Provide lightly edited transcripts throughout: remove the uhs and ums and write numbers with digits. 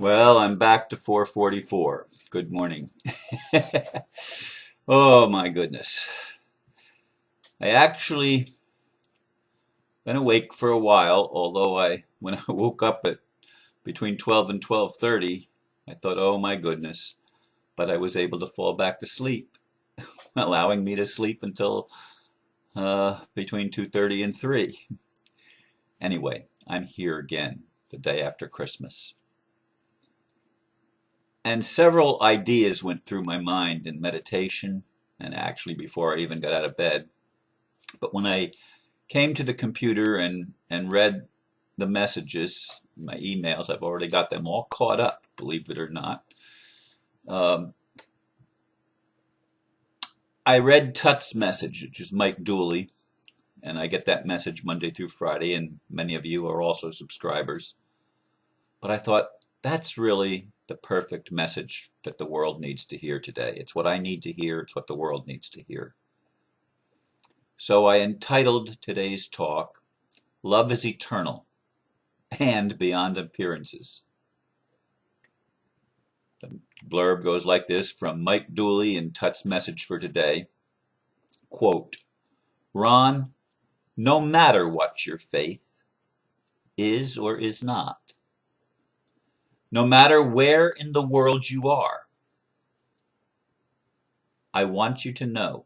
Well, I'm back to 444. Good morning. Oh my goodness. I actually been awake for a while, although when I woke up at between 12 and 12:30, I thought, "Oh my goodness." But I was able to fall back to sleep, allowing me to sleep until between 2:30 and 3. Anyway, I'm here again the day after Christmas. And several ideas went through my mind in meditation, and actually before I even got out of bed. But when I came to the computer and read the messages, my emails, I've already got them all caught up, believe it or not. Um, I read TUTs message, which is Mike Dooley, and I get that message Monday through Friday, and many of you are also subscribers. But I thought, that's really the perfect message that the world needs to hear today. It's what I need to hear, it's what the world needs to hear. So I entitled today's talk, Love is Eternal and Beyond Appearances. The blurb goes like this from Mike Dooley in Tut's message for today. Quote, Ron, no matter what your faith is or is not, no matter where in the world you are, I want you to know,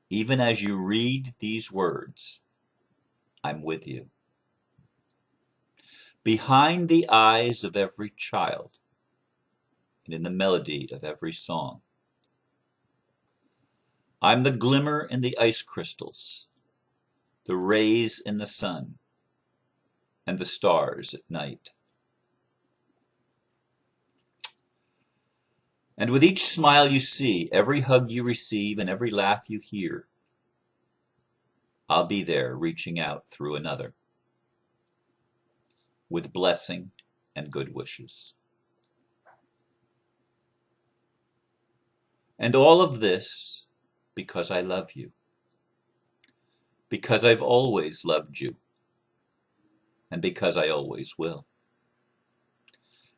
even as you read these words, I'm with you. Behind the eyes of every child and in the melody of every song, I'm the glimmer in the ice crystals, the rays in the sun, and the stars at night. And with each smile you see, every hug you receive, and every laugh you hear, I'll be there reaching out through another with blessing and good wishes. And all of this because I love you, because I've always loved you, and because I always will.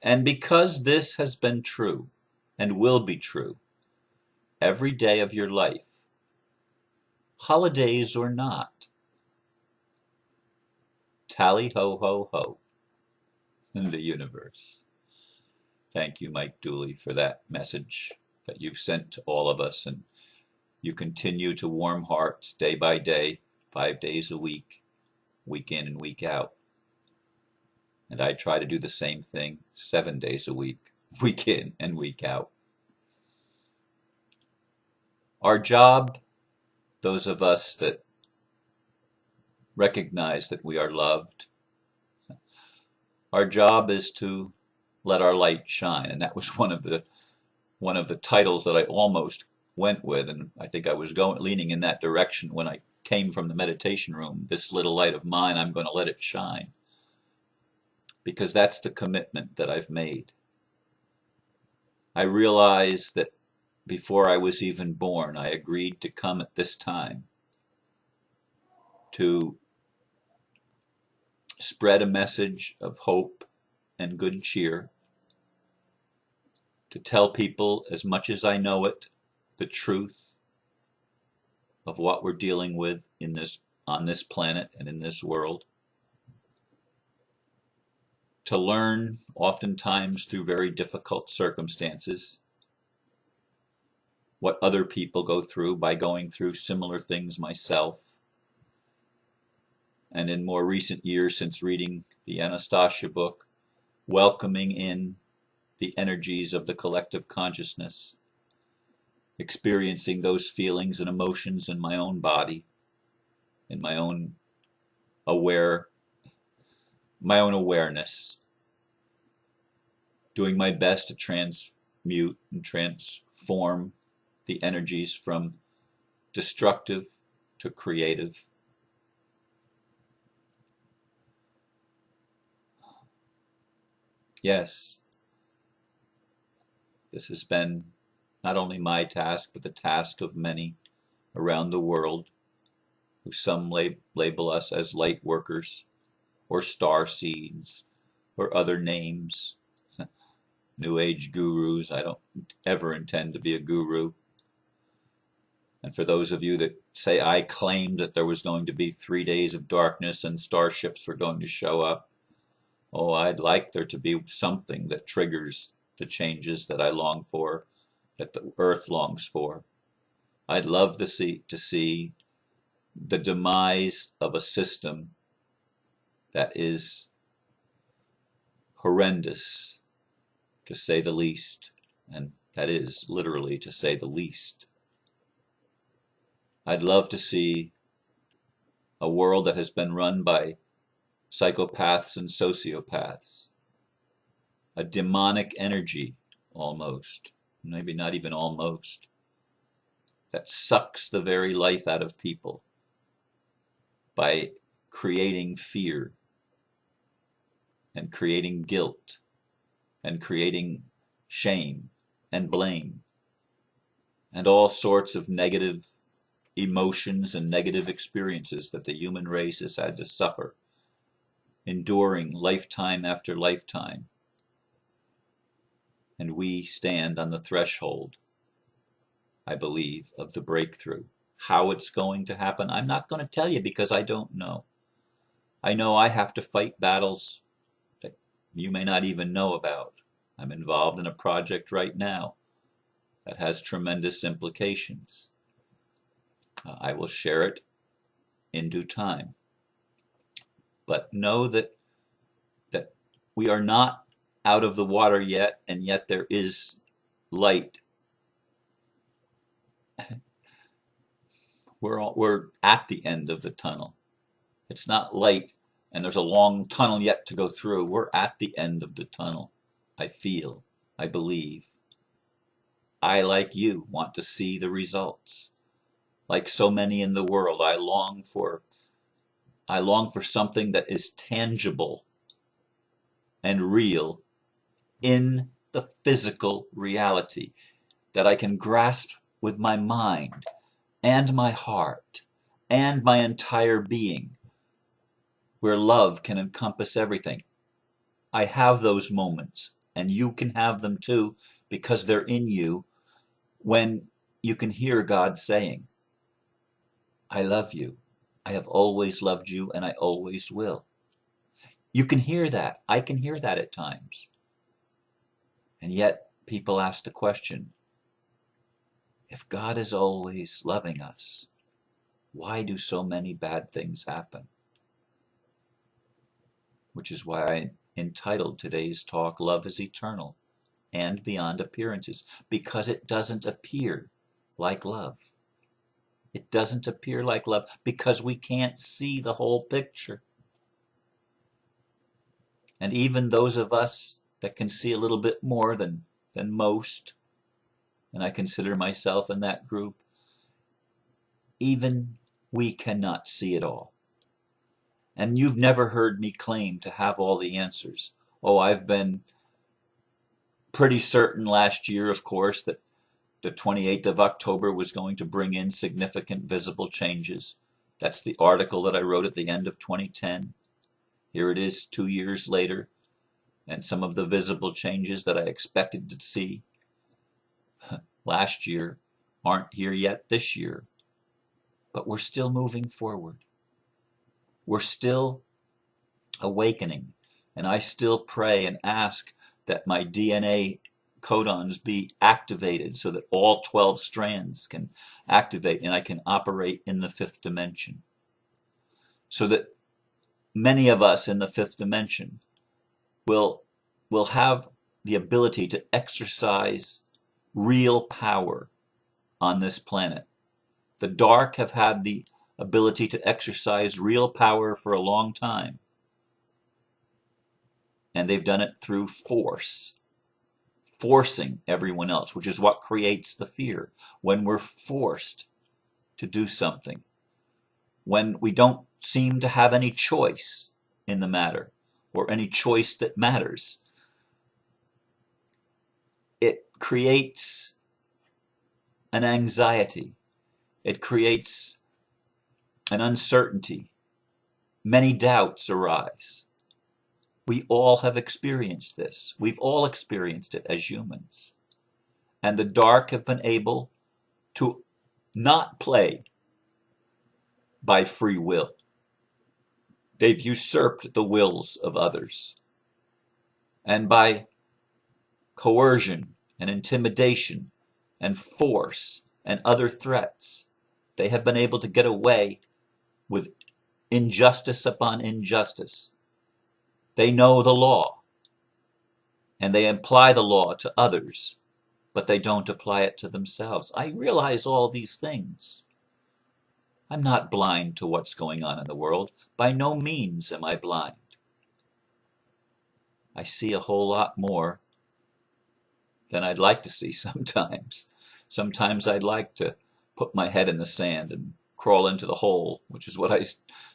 And because this has been true and will be true every day of your life, holidays or not. Tally ho ho ho in the universe. Thank you, Mike Dooley, for that message that you've sent to all of us, and you continue to warm hearts day by day, 5 days a week, week in and week out. And I try to do the same thing 7 days a week, week in and week out. Our job, those of us that recognize that we are loved, our job is to let our light shine. And that was one of the titles that I almost went with, and I think I was leaning in that direction when I came from the meditation room. This little light of mine, I'm going to let it shine, because that's the commitment that I've made. I realized that before I was even born, I agreed to come at this time to spread a message of hope and good cheer, to tell people as much as I know it, the truth of what we're dealing with on this planet and in this world, to learn oftentimes through very difficult circumstances what other people go through by going through similar things myself. And in more recent years, since reading the Anastasia book, welcoming in the energies of the collective consciousness, experiencing those feelings and emotions in my own body, in my own awareness, doing my best to transmute and transform the energies from destructive to creative. Yes, this has been not only my task, but the task of many around the world, who some label us as light workers or star seeds or other names. New Age gurus. I don't ever intend to be a guru. And for those of you that say I claimed that there was going to be 3 days of darkness and starships were going to show up, oh, I'd like there to be something that triggers the changes that I long for, that the earth longs for. I'd love to see the demise of a system that is horrendous, to say the least, and that is literally to say the least. I'd love to see a world that has been run by psychopaths and sociopaths, a demonic energy almost, maybe not even almost, that sucks the very life out of people by creating fear and creating guilt and creating shame and blame and all sorts of negative emotions and negative experiences that the human race has had to suffer, enduring lifetime after lifetime. And we stand on the threshold, I believe, of the breakthrough. How it's going to happen, I'm not going to tell you because I don't know. I know I have to fight battles that you may not even know about. I'm involved in a project right now that has tremendous implications. I will share it in due time. But know that we are not out of the water yet, and yet there is light. We're at the end of the tunnel. It's not light and there's a long tunnel yet to go through. We're at the end of the tunnel. I feel, I believe. I, like you, want to see the results. Like so many in the world, I long for something that is tangible and real in the physical reality that I can grasp with my mind and my heart and my entire being, where love can encompass everything. I have those moments, and you can have them too, because they're in you, when you can hear God saying, I love you. I have always loved you, and I always will. You can hear that. I can hear that at times. And yet, people ask the question, if God is always loving us, why do so many bad things happen? Which is why I entitled today's talk, Love is Eternal and Beyond Appearances, because it doesn't appear like love. It doesn't appear like love because we can't see the whole picture. And even those of us that can see a little bit more than most, and I consider myself in that group, even we cannot see it all. And you've never heard me claim to have all the answers. Oh, I've been pretty certain last year, of course, that the 28th of October was going to bring in significant visible changes. That's the article that I wrote at the end of 2010. Here it is 2 years later, and some of the visible changes that I expected to see last year aren't here yet this year. But we're still moving forward. We're still awakening, and I still pray and ask that my DNA codons be activated so that all 12 strands can activate and I can operate in the fifth dimension. So that many of us in the fifth dimension will have the ability to exercise real power on this planet. The dark have had the ability to exercise real power for a long time. And they've done it through force. Forcing everyone else, which is what creates the fear. When we're forced to do something. When we don't seem to have any choice in the matter, or any choice that matters. It creates an anxiety. It creates an uncertainty. Many doubts arise, We all have experienced this. We've all experienced it as humans. And the dark have been able to not play by free will. They've usurped the wills of others. And by coercion and intimidation and force and other threats, they have been able to get away with injustice upon injustice. They know the law, and they apply the law to others, but they don't apply it to themselves. I realize all these things. I'm not blind to what's going on in the world. By no means am I blind. I see a whole lot more than I'd like to see sometimes. Sometimes I'd like to put my head in the sand and crawl into the hole, which is what I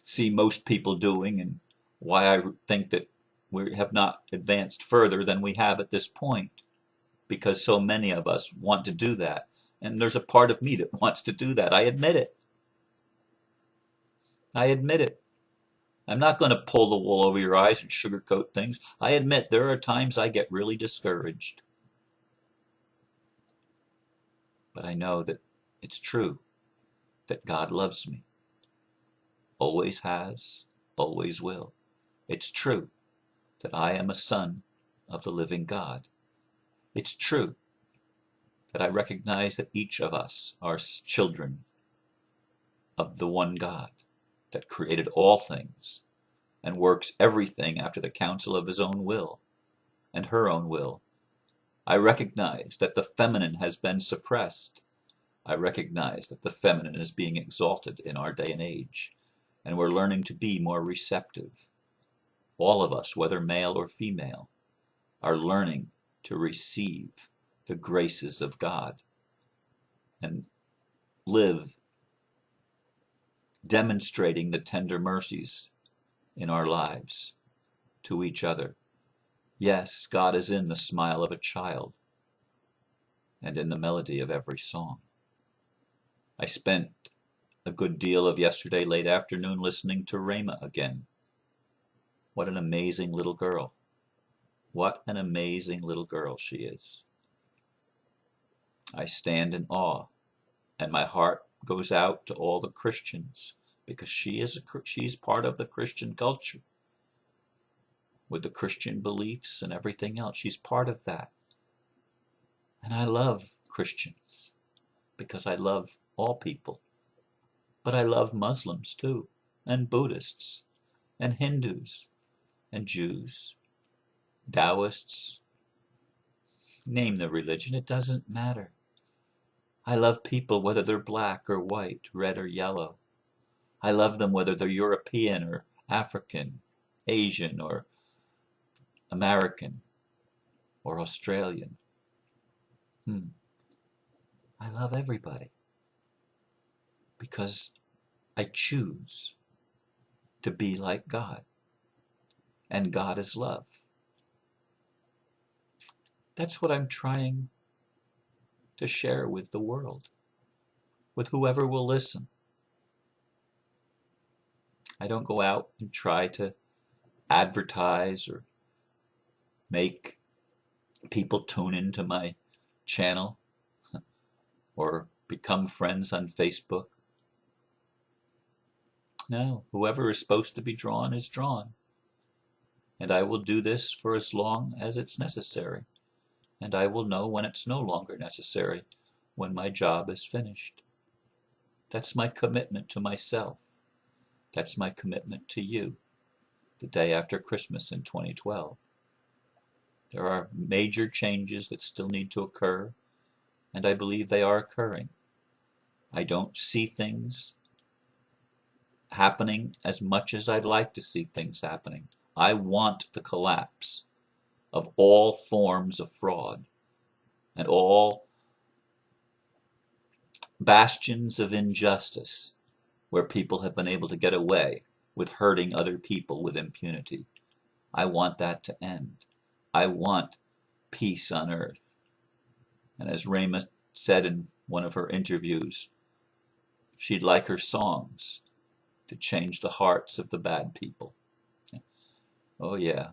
see most people doing, and why I think that we have not advanced further than we have at this point, because so many of us want to do that. And there's a part of me that wants to do that. I admit it. I admit it. I'm not going to pull the wool over your eyes and sugarcoat things. I admit there are times I get really discouraged. But I know that it's true, that God loves me. Always has, always will. It's true that I am a son of the living God. It's true that I recognize that each of us are children of the one God that created all things and works everything after the counsel of his own will and her own will. I recognize that the feminine has been suppressed. I recognize that the feminine is being exalted in our day and age, and we're learning to be more receptive. All of us, whether male or female, are learning to receive the graces of God and live demonstrating the tender mercies in our lives to each other. Yes, God is in the smile of a child and in the melody of every song. I spent a good deal of yesterday late afternoon listening to Rhema again. What an amazing little girl. What an amazing little girl she is. I stand in awe, and my heart goes out to all the Christians, because she's part of the Christian culture with the Christian beliefs and everything else. She's part of that. And I love Christians because I love all people. But I love Muslims too, and Buddhists, and Hindus, and Jews, Taoists. Name the religion, it doesn't matter. I love people whether they're black or white, red or yellow. I love them whether they're European or African, Asian or American or Australian. I love everybody because I choose to be like God, and God is love. That's what I'm trying to share with the world, with whoever will listen. I don't go out and try to advertise or make people tune into my channel or become friends on Facebook. No, whoever is supposed to be drawn is drawn. And I will do this for as long as it's necessary. And I will know when it's no longer necessary, when my job is finished. That's my commitment to myself. That's my commitment to you, the day after Christmas in 2012. There are major changes that still need to occur, and I believe they are occurring. I don't see things happening as much as I'd like to see things happening. I want the collapse of all forms of fraud and all bastions of injustice where people have been able to get away with hurting other people with impunity. I want that to end. I want peace on earth. And as Rhema said in one of her interviews, she'd like her songs to change the hearts of the bad people. Oh yeah,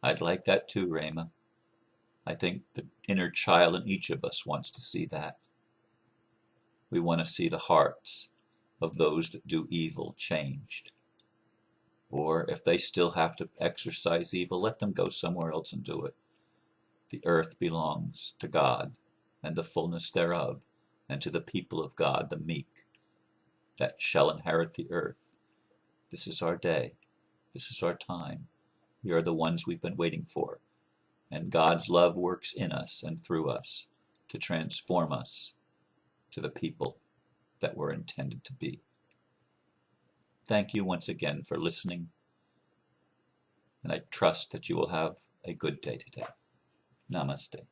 I'd like that too, Rama. I think the inner child in each of us wants to see that. We want to see the hearts of those that do evil changed. Or if they still have to exercise evil, let them go somewhere else and do it. The earth belongs to God and the fullness thereof, and to the people of God, the meek, that shall inherit the earth. This is our day. This is our time. We are the ones we've been waiting for. And God's love works in us and through us to transform us to the people that we're intended to be. Thank you once again for listening, and I trust that you will have a good day today. Namaste.